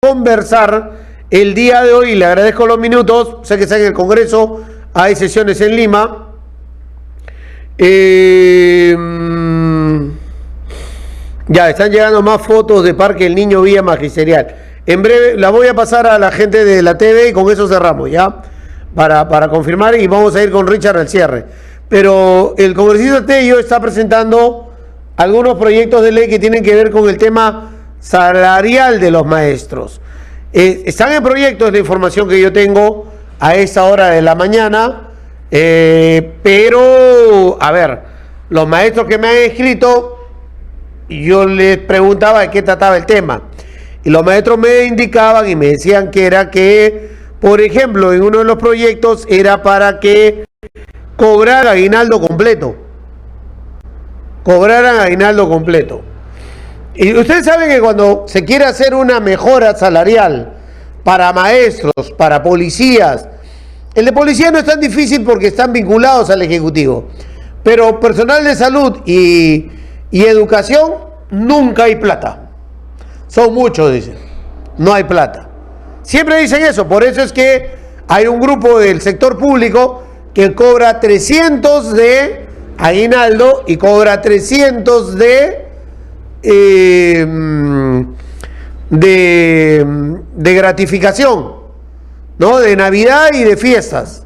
conversar el día de hoy. Le agradezco los minutos. Sé que está en el Congreso, hay sesiones en Lima. Ya, están llegando más fotos de Parque El Niño Villa Magisterial. En breve las voy a pasar a la gente de la TV y con eso cerramos, ¿ya? Para confirmar, y vamos a ir con Richard al cierre. Pero el congresista Tello está presentando algunos proyectos de ley que tienen que ver con el tema salarial de los maestros. Están en proyectos, de información que yo tengo a esa hora de la mañana, pero, a ver, los maestros que me han escrito, yo les preguntaba de qué trataba el tema, y los maestros me indicaban y me decían que era que, por ejemplo, en uno de los proyectos era para que cobraran aguinaldo completo. Y ustedes saben que cuando se quiere hacer una mejora salarial para maestros, para policías, el de policía no es tan difícil porque están vinculados al Ejecutivo, pero personal de salud y educación, nunca hay plata. Son muchos, dicen, no hay plata. Siempre dicen eso, por eso es que hay un grupo del sector público que cobra 300 de aguinaldo y cobra 300 de gratificación, ¿no? De Navidad y de fiestas.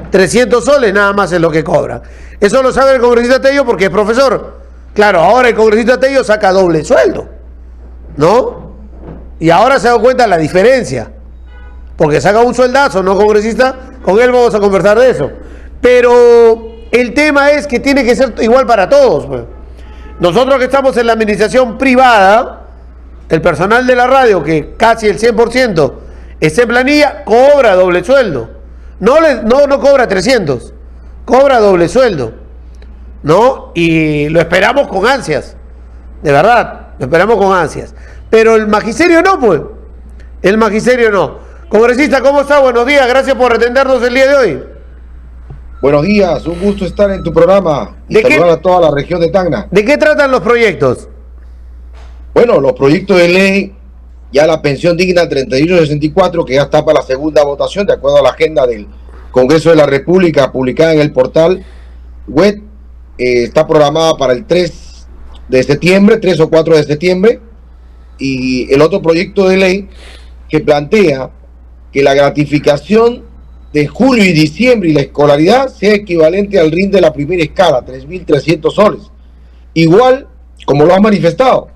300 soles nada más es lo que cobra. Eso lo sabe el congresista Tello porque es profesor. Claro, ahora el congresista Tello saca doble sueldo, ¿no? Y ahora se ha dado cuenta la diferencia, porque saca un sueldazo, ¿no, congresista? Con él vamos a conversar de eso. Pero el tema es que tiene que ser igual para todos, pues. Nosotros que estamos en la administración privada, el personal de la radio, que casi el 100% está en planilla, cobra doble sueldo. No cobra 300, cobra doble sueldo, ¿no? Y lo esperamos con ansias, de verdad, lo esperamos con ansias. Pero el magisterio no, pues. El magisterio no. Congresista, ¿cómo está? Buenos días, gracias por atendernos el día de hoy. Buenos días, un gusto estar en tu programa y saludar a toda la región de Tacna. ¿De qué tratan los proyectos? Bueno, los proyectos de ley, ya la pensión digna 3164, que ya está para la segunda votación, de acuerdo a la agenda del Congreso de la República, publicada en el portal web, está programada para el 3 de septiembre, 3 o 4 de septiembre, y el otro proyecto de ley que plantea que la gratificación de julio y diciembre y la escolaridad sea equivalente al RIN de la primera escala, 3.300 soles. Igual, como lo han manifestado,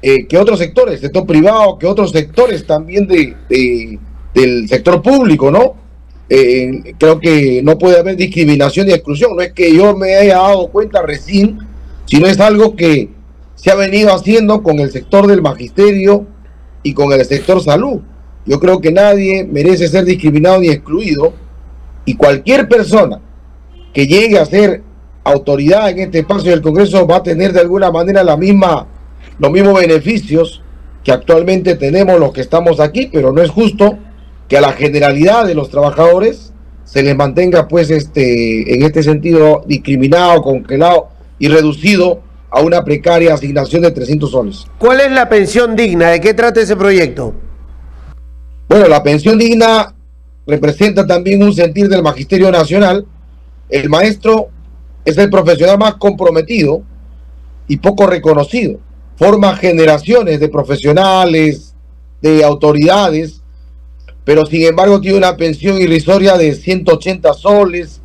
que otros sectores, sector privado, que otros sectores también del sector público, ¿no? Creo que no puede haber discriminación y exclusión. No es que yo me haya dado cuenta recién, sino es algo que se ha venido haciendo con el sector del magisterio y con el sector salud. Yo creo que nadie merece ser discriminado ni excluido, y cualquier persona que llegue a ser autoridad en este espacio del Congreso va a tener de alguna manera los mismos beneficios que actualmente tenemos los que estamos aquí, pero no es justo que a la generalidad de los trabajadores se les mantenga pues en este sentido discriminado, congelado y reducido a una precaria asignación de 300 soles. ¿Cuál es la pensión digna? ¿De qué trata ese proyecto? Bueno, la pensión digna representa también un sentir del Magisterio Nacional. El maestro es el profesional más comprometido y poco reconocido. Forma generaciones de profesionales, de autoridades, pero sin embargo tiene una pensión irrisoria de 180 soles,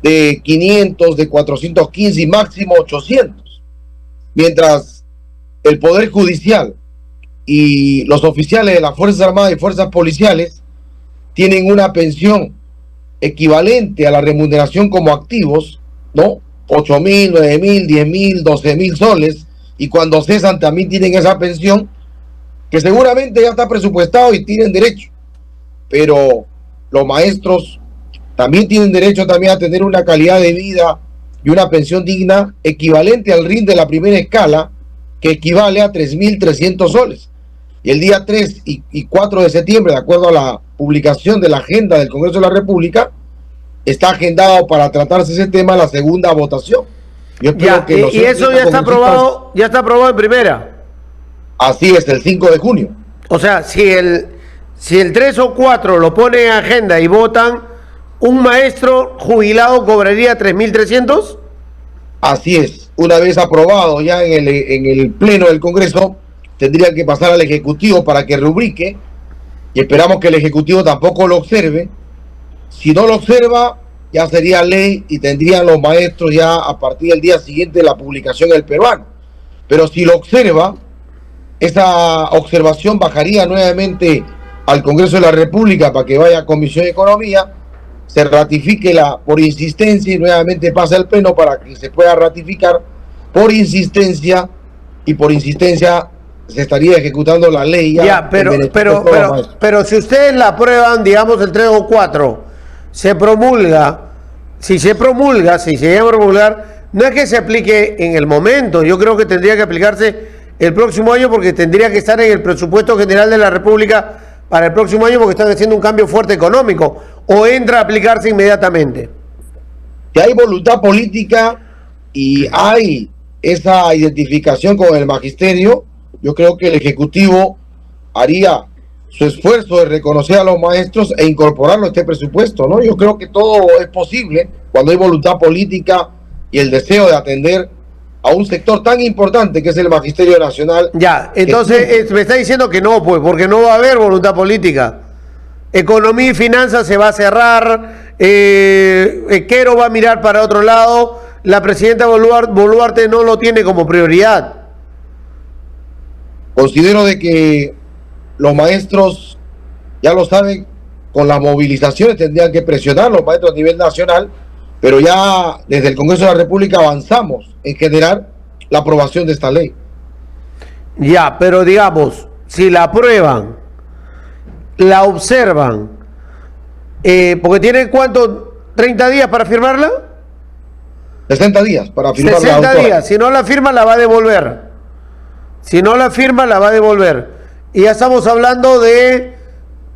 de 500, de 415 y máximo 800. Mientras el Poder Judicial y los oficiales de las Fuerzas Armadas y Fuerzas Policiales tienen una pensión equivalente a la remuneración como activos, ¿no? 8.000, 9.000, 10.000, 12.000 soles, y cuando cesan también tienen esa pensión, que seguramente ya está presupuestado y tienen derecho. Pero los maestros también tienen derecho también a tener una calidad de vida y una pensión digna equivalente al RIN de la primera escala, que equivale a 3.300 soles. Y el día 3 y 4 de septiembre, de acuerdo a la publicación de la agenda del Congreso de la República, está agendado para tratarse ese tema la segunda votación. Yo espero y eso ya está aprobado en primera. Así es, el 5 de junio. O sea, si el 3 o 4 lo pone en agenda y votan, ¿un maestro jubilado cobraría 3.300? Así es, una vez aprobado ya en el Pleno del Congreso, tendría que pasar al Ejecutivo para que rubrique, y esperamos que el Ejecutivo tampoco lo observe. Si no lo observa, ya sería ley y tendrían los maestros ya a partir del día siguiente de la publicación del peruano. Pero si lo observa, esa observación bajaría nuevamente al Congreso de la República para que vaya a Comisión de Economía, se ratifique por insistencia y nuevamente pasa al Pleno para que se pueda ratificar por insistencia, y por insistencia se estaría ejecutando la ley. Ya, pero si ustedes la aprueban, digamos el 3 o 4, se promulga, si se llega a promulgar, no es que se aplique en el momento, yo creo que tendría que aplicarse el próximo año, porque tendría que estar en el presupuesto general de la República para el próximo año, porque están haciendo un cambio fuerte económico, o entra a aplicarse inmediatamente. Si hay voluntad política y hay esa identificación con el magisterio, yo creo que el Ejecutivo haría su esfuerzo de reconocer a los maestros e incorporarlo a este presupuesto, ¿no? Yo creo que todo es posible cuando hay voluntad política y el deseo de atender a un sector tan importante que es el Magisterio Nacional. Ya, entonces me está diciendo que no, pues, porque no va a haber voluntad política. Economía y finanzas se va a cerrar, Quero va a mirar para otro lado, la presidenta Boluarte no lo tiene como prioridad. Considero de que los maestros, ya lo saben, con las movilizaciones tendrían que presionar los maestros a nivel nacional, pero ya desde el Congreso de la República avanzamos en generar la aprobación de esta ley. Ya, pero digamos, si la aprueban, la observan, porque tienen ¿cuánto? ¿30 días para firmarla? 60 días para firmarla. 60 días, si no la firma la va a devolver. Si no la firma la va a devolver. Y ya estamos hablando de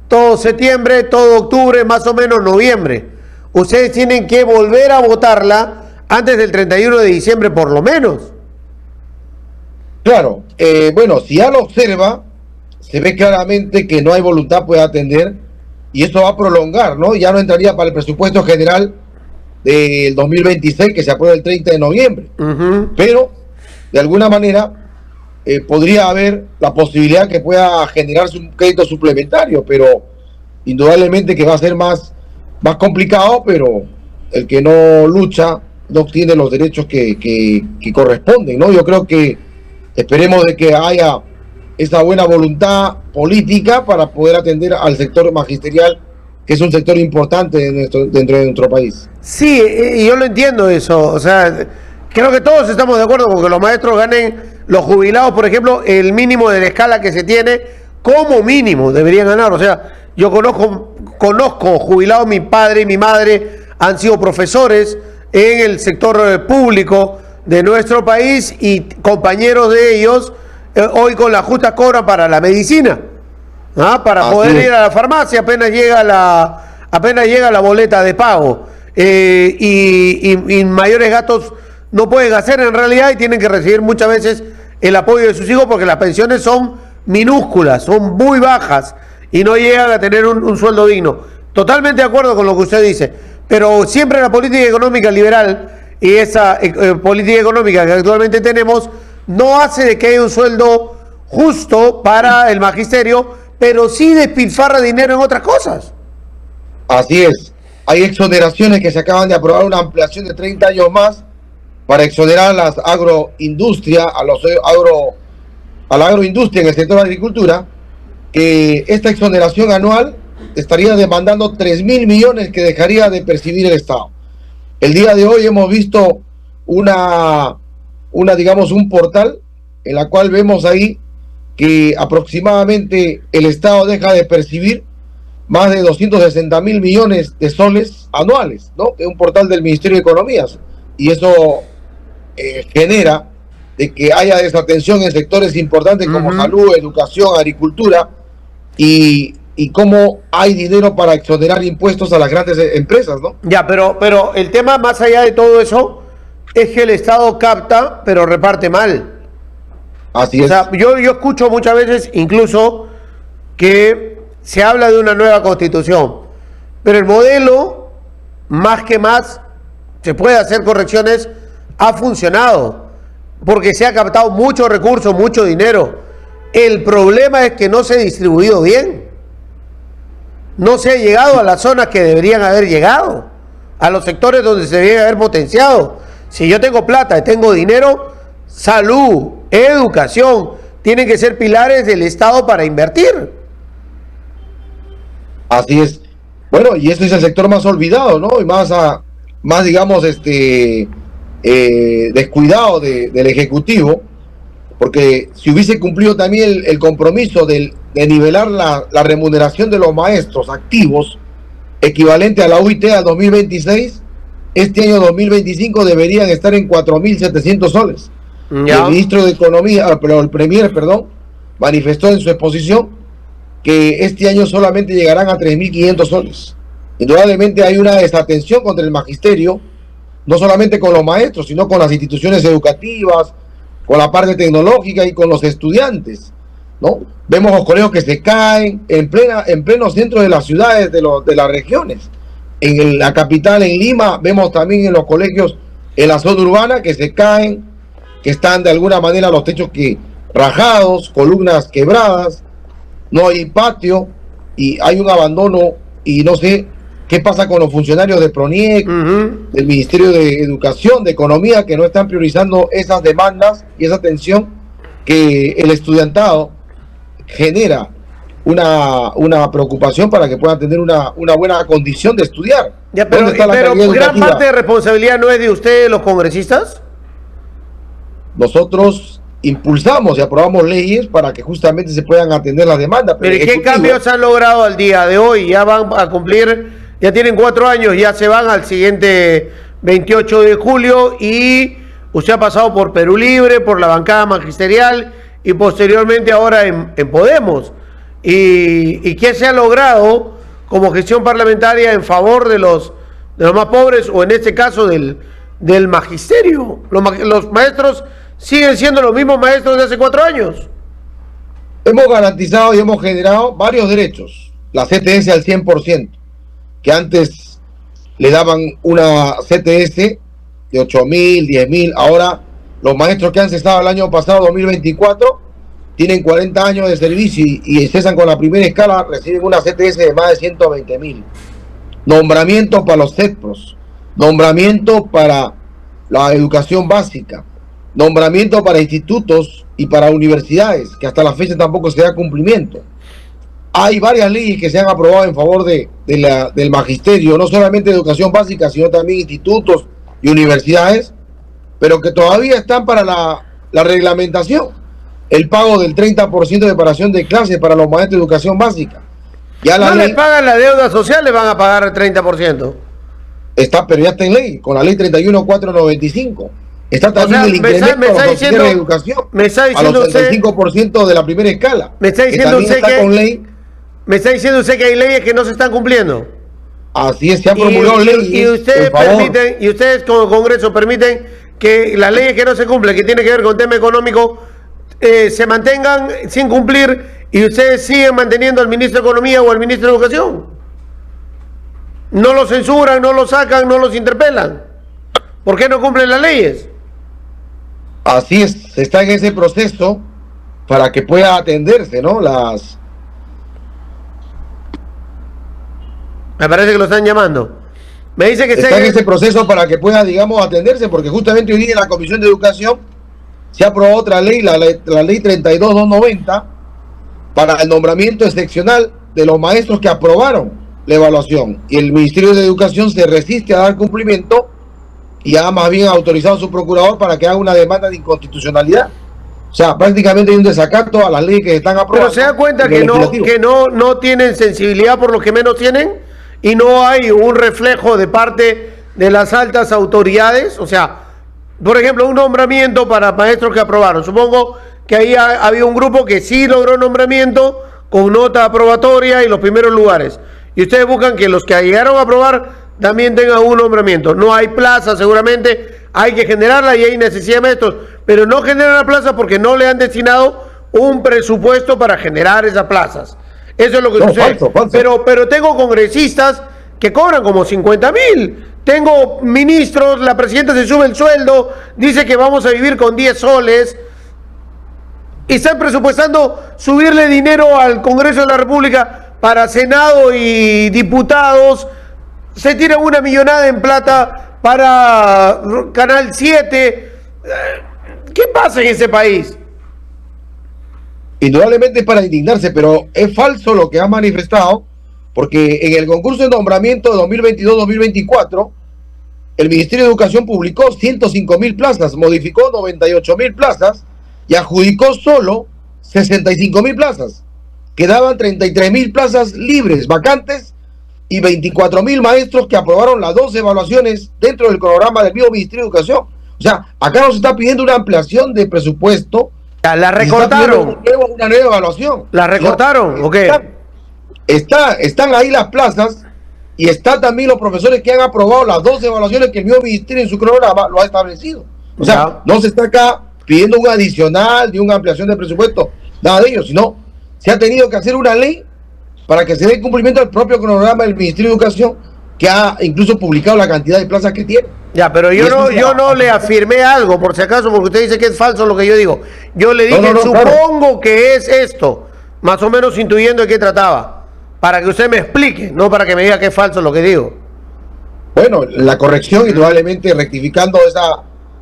todo septiembre, todo octubre, más o menos noviembre. Ustedes tienen que volver a votarla antes del 31 de diciembre por lo menos. Claro, bueno, si ya lo observa, se ve claramente que no hay voluntad para atender, y eso va a prolongar, ¿no? Ya no entraría para el presupuesto general del 2026, que se aprueba el 30 de noviembre. Pero, de alguna manera, podría haber la posibilidad que pueda generarse un crédito suplementario, pero indudablemente que va a ser más complicado, pero el que no lucha no obtiene los derechos que corresponden, ¿no? Yo creo que esperemos de que haya esa buena voluntad política para poder atender al sector magisterial, que es un sector importante dentro de nuestro país. Sí, y yo lo entiendo eso, o sea, creo que todos estamos de acuerdo con que los maestros ganen, los jubilados, por ejemplo, el mínimo de la escala que se tiene, como mínimo deberían ganar. O sea, yo conozco jubilados, mi padre y mi madre han sido profesores en el sector público de nuestro país, y compañeros de ellos hoy con la justa cobran para la medicina, para poder ir a la farmacia apenas llega la boleta de pago, y mayores gastos no pueden hacer en realidad, y tienen que recibir muchas veces el apoyo de sus hijos porque las pensiones son minúsculas, son muy bajas y no llegan a tener un sueldo digno. Totalmente de acuerdo con lo que usted dice, pero siempre la política económica liberal y esa política económica que actualmente tenemos no hace de que haya un sueldo justo para el magisterio, pero sí despilfarra dinero en otras cosas. Así es. Hay exoneraciones que se acaban de aprobar, una ampliación de 30 años más para exonerar a las agroindustrias, a la agroindustria en el sector de agricultura, que esta exoneración anual estaría demandando 3.000 millones que dejaría de percibir el Estado. El día de hoy hemos visto digamos, un portal en la cual vemos ahí que aproximadamente el Estado deja de percibir más de 260.000 millones de soles anuales, ¿no? Es un portal del Ministerio de Economías, y eso genera de que haya desatención en sectores importantes como salud, educación, agricultura, y cómo hay dinero para exonerar impuestos a las grandes empresas, ¿no? Ya, pero el tema más allá de todo eso es que el Estado capta, pero reparte mal. Así es. O sea, yo escucho muchas veces, incluso que se habla de una nueva constitución, pero el modelo, más que más, se puede hacer correcciones, ha funcionado, porque se ha captado muchos recursos, mucho dinero. El problema es que no se ha distribuido bien. No se ha llegado a las zonas que deberían haber llegado, a los sectores donde se debería haber potenciado. Si yo tengo plata y tengo dinero, salud, educación, tienen que ser pilares del Estado para invertir. Así es. Bueno, y este es el sector más olvidado, ¿no? Y más digamos, descuidado del Ejecutivo, porque si hubiese cumplido también el compromiso de nivelar la remuneración de los maestros activos, equivalente a la UIT al 2026, este año 2025 deberían estar en 4.700 soles. Ya. El ministro de Economía, pero el Premier, manifestó en su exposición que este año solamente llegarán a 3.500 soles. Indudablemente hay una desatención contra el magisterio, no solamente con los maestros, sino con las instituciones educativas, con la parte tecnológica y con los estudiantes, ¿no? Vemos los colegios que se caen en pleno centro de las ciudades de las regiones. En la capital, en Lima, vemos también en los colegios en la zona urbana que se caen, que están de alguna manera los techos rajados, columnas quebradas, no hay patio y hay un abandono, y no sé qué pasa con los funcionarios de PRONIEC, del Ministerio de Educación, de Economía, que no están priorizando esas demandas y esa atención que el estudiantado genera una preocupación para que puedan tener una buena condición de estudiar. Ya, pero gran parte de responsabilidad no es de ustedes, los congresistas. Nosotros impulsamos y aprobamos leyes para que justamente se puedan atender las demandas. Pero ¿qué cambios han logrado al día de hoy? Ya van a cumplir, ya tienen 4 años, ya se van al siguiente 28 de julio y usted ha pasado por Perú Libre, por la bancada magisterial y posteriormente ahora en Podemos. ¿Y qué se ha logrado como gestión parlamentaria en favor de los más pobres, o en este caso del magisterio? Los maestros siguen siendo los mismos maestros de hace 4 años. Hemos garantizado y hemos generado varios derechos. La CTS al 100%, que antes le daban una CTS de 8.000, 10.000. Ahora los maestros que han cesado el año pasado, 2024, tienen 40 años de servicio y cesan con la primera escala, reciben una CTS de más de 120.000. Nombramientos para los CEPROS, nombramientos para la educación básica, nombramientos para institutos y para universidades, que hasta la fecha tampoco se da cumplimiento. Hay varias leyes que se han aprobado en favor del magisterio, no solamente de educación básica, sino también institutos y universidades, pero que todavía están para la reglamentación. El pago del 30% de separación de clases para los maestros de educación básica. Ya no les pagan la deuda social, les van a pagar el 30%. Pero ya está en ley, con la ley 31.495. Está también el incremento a los auxiliares de educación a los 35% de la primera escala. Me está diciendo usted que hay leyes que no se están cumpliendo. Así es, se han formulado leyes. Y ustedes como Congreso permiten que las leyes que no se cumplen, que tienen que ver con tema económico, se mantengan sin cumplir, y ustedes siguen manteniendo al ministro de Economía o al ministro de Educación. No los censuran, no los sacan, no los interpelan. ¿Por qué no cumplen las leyes? Así es, se está en ese proceso para que pueda atenderse, ¿no? Me parece que lo están llamando. Me dice que está en ese proceso para que pueda, digamos, atenderse, porque justamente hoy día en la Comisión de Educación se ha aprobado otra ley, la ley 32.290, para el nombramiento excepcional de los maestros que aprobaron la evaluación. Y el Ministerio de Educación se resiste a dar cumplimiento y ha más bien autorizado a su procurador para que haga una demanda de inconstitucionalidad. O sea, prácticamente hay un desacato a las leyes que están aprobadas. Pero se da cuenta que no tienen sensibilidad por los que menos tienen, y no hay un reflejo de parte de las altas autoridades. O sea, por ejemplo, un nombramiento para maestros que aprobaron. Supongo que ahí había un grupo que sí logró nombramiento con nota aprobatoria y los primeros lugares. Y ustedes buscan que los que llegaron a aprobar también tengan un nombramiento. No hay plaza, seguramente hay que generarla y hay necesidad de maestros, pero no generan la plaza porque no le han destinado un presupuesto para generar esas plazas. Eso es lo que No, sucede. falso. Pero tengo congresistas que cobran como 50,000. Tengo ministros, la presidenta se sube el sueldo, dice que vamos a vivir con 10 soles. Y están presupuestando subirle dinero al Congreso de la República para Senado y diputados. Se tiran una millonada en plata para Canal 7. ¿Qué pasa en ese país? Indudablemente es para indignarse, pero es falso lo que ha manifestado, porque en el concurso de nombramiento de 2022-2024, el Ministerio de Educación publicó 105,000 plazas, modificó 98,000 plazas y adjudicó solo 65,000 plazas. Quedaban 33,000 plazas libres, vacantes, y 24,000 maestros que aprobaron las 2 evaluaciones dentro del programa del mismo Ministerio de Educación. O sea, acá nos está pidiendo una ampliación de presupuesto. La recortaron. Una nueva evaluación. ¿La recortaron o qué? Están ahí las plazas y están también los profesores que han aprobado las 2 evaluaciones que el mismo ministerio en su cronograma lo ha establecido. O sea, no se está acá pidiendo un adicional de una ampliación de presupuesto, nada de ello, sino se ha tenido que hacer una ley para que se dé cumplimiento al propio cronograma del Ministerio de Educación, que ha incluso publicado la cantidad de plazas que tiene. Ya, pero yo no le afirmé algo, por si acaso, porque usted dice que es falso lo que yo digo. Yo le dije, supongo que es esto, más o menos intuyendo de qué trataba, para que usted me explique, no para que me diga que es falso lo que digo. Bueno, la corrección, indudablemente, rectificando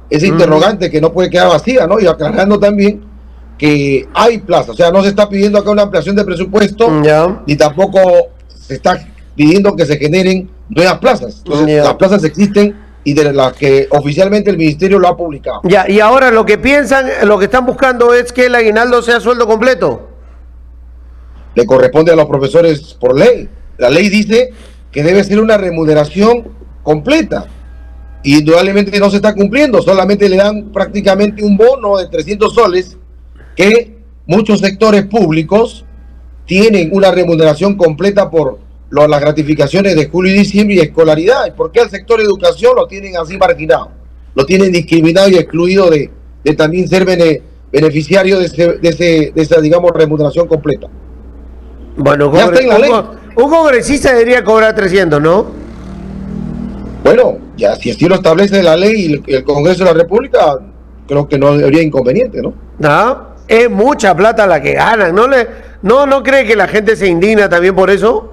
ese interrogante que no puede quedar vacía, ¿no? Y aclarando también que hay plazas, o sea, no se está pidiendo acá una ampliación de presupuesto, ni tampoco se está pidiendo que se generen nuevas plazas. Entonces, las plazas existen y de las que oficialmente el ministerio lo ha publicado. Ya, y ahora lo que piensan, lo que están buscando es que el aguinaldo sea sueldo completo. Le corresponde a los profesores por ley. La ley dice que debe ser una remuneración completa. Y indudablemente no se está cumpliendo, solamente le dan prácticamente un bono de 300 soles, que muchos sectores públicos tienen una remuneración completa por las gratificaciones de julio y diciembre y escolaridad. ¿Por qué al sector educación lo tienen así marginado? Lo tienen discriminado y excluido de también ser beneficiario de esa, digamos, remuneración completa. Bueno, un congresista debería cobrar 300, ¿no? Bueno, ya si así lo establece la ley y el Congreso de la República, creo que no habría inconveniente, ¿no? No, es mucha plata la que ganan. ¿No cree que la gente se indigna también por eso?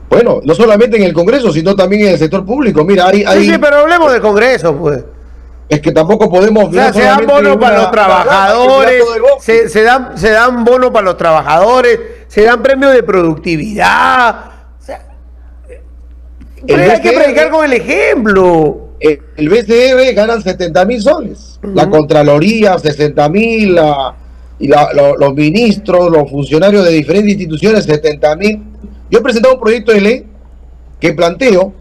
Bueno, no solamente en el Congreso, sino también en el sector público. Mira, hay... Sí, pero hablemos del Congreso, pues. Es que tampoco podemos... O sea, se dan bonos para los trabajadores, se dan bonos para los trabajadores, se dan premios de productividad. O sea, hay que predicar con el ejemplo. El BCR ganan 70,000 soles, la Contraloría 60,000, los ministros, los funcionarios de diferentes instituciones 70,000. Yo he presentado un proyecto de ley que planteo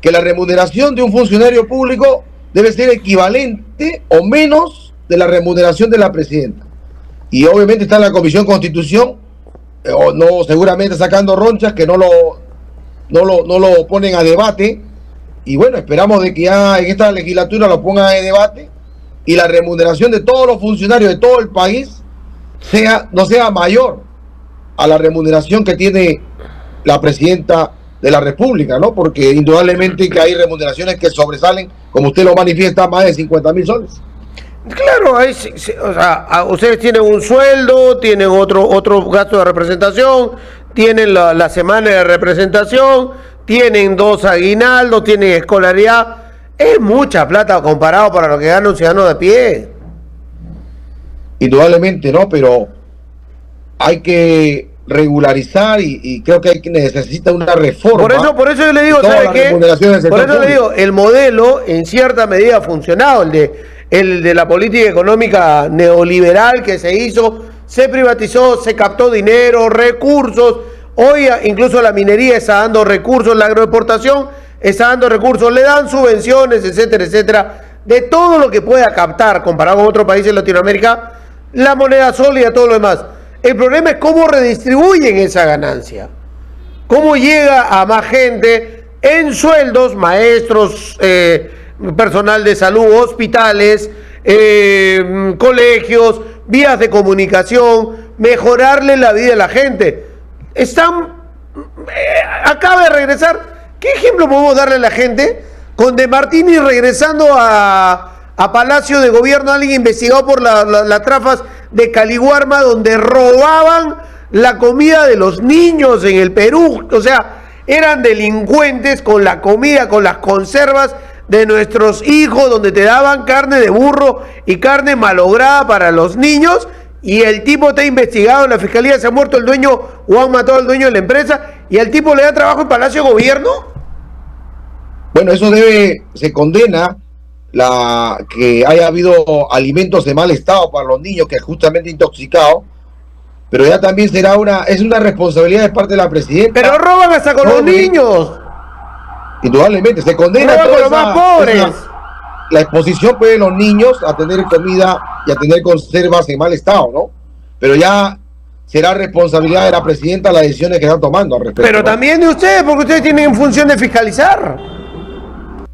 que la remuneración de un funcionario público debe ser equivalente o menos de la remuneración de la presidenta. Y obviamente está en la Comisión Constitución, no, seguramente sacando ronchas que no lo ponen a debate. Y bueno, esperamos de que ya en esta legislatura lo pongan en debate y la remuneración de todos los funcionarios de todo el país no sea mayor a la remuneración que tiene la presidenta de la República, ¿no? Porque indudablemente que hay remuneraciones que sobresalen, como usted lo manifiesta, más de 50,000 soles. Claro, o sea, ustedes tienen un sueldo, tienen otro gasto de representación, tienen la semana de representación, tienen 2 aguinaldos, tienen escolaridad. Es mucha plata comparado para lo que gana un ciudadano de a pie. Indudablemente, ¿no? Pero hay que regularizar y creo que necesita una reforma. Por eso yo le digo, ¿sabe qué? Por eso le digo, el modelo en cierta medida ha funcionado, el de la política económica neoliberal que se hizo, se privatizó, se captó dinero, recursos. Hoy incluso la minería está dando recursos, la agroexportación está dando recursos, le dan subvenciones, etcétera, etcétera. De todo lo que pueda captar comparado con otros países de Latinoamérica, la moneda sólida, todo lo demás. El problema es cómo redistribuyen esa ganancia. Cómo llega a más gente en sueldos, maestros, personal de salud, hospitales, colegios, vías de comunicación, mejorarle la vida a la gente. acaba de regresar. ¿Qué ejemplo podemos darle a la gente? Con De Martini regresando a Palacio de Gobierno, alguien investigado por las trafas de Caliwarma, donde robaban la comida de los niños en el Perú. O sea, eran delincuentes con la comida, con las conservas de nuestros hijos, donde te daban carne de burro y carne malograda para los niños, y el tipo está investigado en la fiscalía, se ha muerto el dueño o han matado al dueño de la empresa, y al tipo le da trabajo en Palacio de Gobierno. Bueno, eso se condena que haya habido alimentos de mal estado para los niños, que es justamente intoxicado, pero ya también es una responsabilidad de parte de la presidenta. Pero roban hasta con los niños. Indudablemente, se condena con los más pobres. La exposición pues, de los niños a tener comida y a tener conservas en mal estado, ¿no? Pero ya será responsabilidad de la presidenta las decisiones que están tomando al respecto. Pero ¿no? también de ustedes, porque ustedes tienen función de fiscalizar.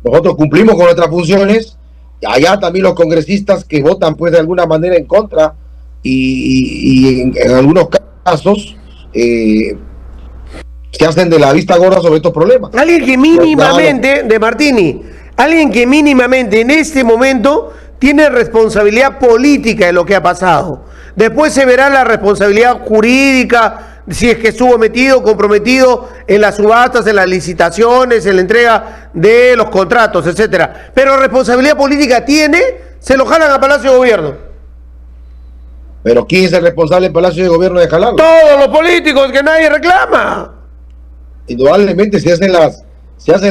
Nosotros cumplimos con nuestras funciones, allá también los congresistas que votan pues de alguna manera en contra y en algunos casos se hacen de la vista gorda sobre estos problemas. Alguien que mínimamente, De Martini, alguien que mínimamente en este momento tiene responsabilidad política de lo que ha pasado. Después se verá la responsabilidad jurídica, si es que estuvo metido, comprometido en las subastas, en las licitaciones, en la entrega de los contratos, etcétera. Pero responsabilidad política tiene, se lo jalan a Palacio de Gobierno. Pero ¿quién es el responsable del Palacio de Gobierno de jalarlo? Todos los políticos, que nadie reclama. Indudablemente se hacen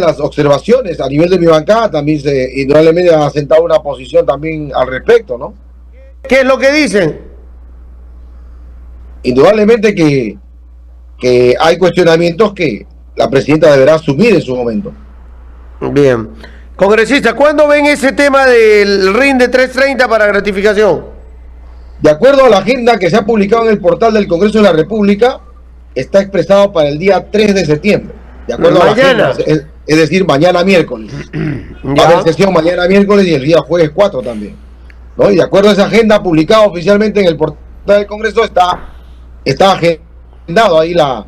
las observaciones a nivel de mi bancada, también indudablemente ha sentado una posición también al respecto, ¿no? ¿Qué es lo que dicen? Indudablemente que hay cuestionamientos que la presidenta deberá asumir en su momento. Bien. Congresista, ¿cuándo ven ese tema del RIN de 330 para gratificación? De acuerdo a la agenda que se ha publicado en el portal del Congreso de la República, está expresado para el día 3 de septiembre. De acuerdo a la agenda, es decir, mañana miércoles. Va a haber sesión mañana miércoles y el día jueves 4 también, ¿no? Y de acuerdo a esa agenda publicada oficialmente en el portal del Congreso, está agendado ahí la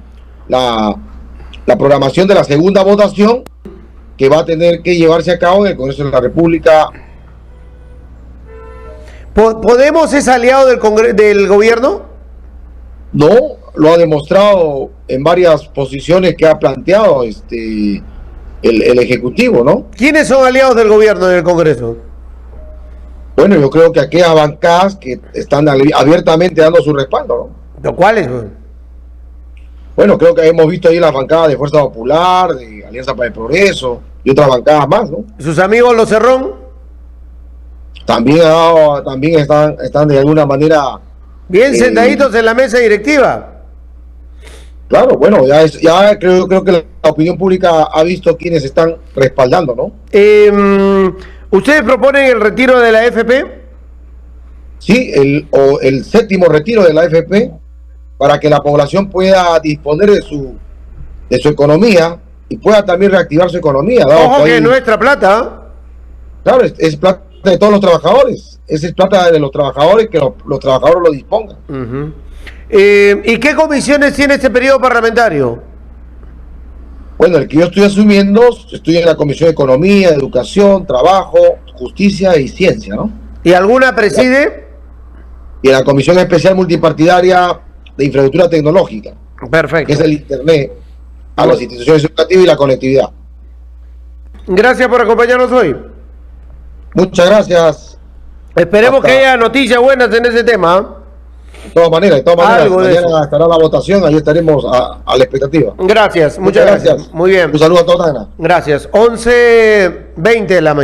programación de la segunda votación que va a tener que llevarse a cabo en el Congreso de la República. ¿Podemos es aliado del gobierno? No, lo ha demostrado en varias posiciones que ha planteado el Ejecutivo, ¿no? ¿Quiénes son aliados del gobierno en el Congreso? Bueno, yo creo que aquellas bancadas que están abiertamente dando su respaldo, ¿Lo cuáles? Bueno, creo que hemos visto ahí las bancadas de Fuerza Popular, de Alianza para el Progreso y otras bancadas más, ¿no? ¿Sus amigos los Cerrón? También están de alguna manera bien sentaditos en la mesa directiva. Claro, bueno, ya creo que la opinión pública ha visto quienes están respaldando, ¿no? ¿Ustedes proponen el retiro de la AFP? Sí, el séptimo retiro de la AFP para que la población pueda disponer de su economía y pueda también reactivar su economía. Ojo que es nuestra plata. Claro, es plata de todos los trabajadores. Esa es plata de los trabajadores, que los trabajadores lo dispongan. ¿Y qué comisiones tiene este periodo parlamentario? Bueno, el que yo estoy asumiendo, estoy en la Comisión de Economía, Educación, Trabajo, Justicia y Ciencia, ¿no? ¿Y alguna preside? Y en la Comisión Especial Multipartidaria de Infraestructura Tecnológica. Perfecto. Que es el Internet a las instituciones educativas y la conectividad. Gracias por acompañarnos hoy. Muchas gracias. Esperemos que haya noticias buenas en ese tema. De todas maneras, mañana estará la votación, ahí estaremos a la expectativa. Gracias, muchas gracias. Muy bien. Un saludo a todos, Ana. Gracias. 11:20 de la mañana.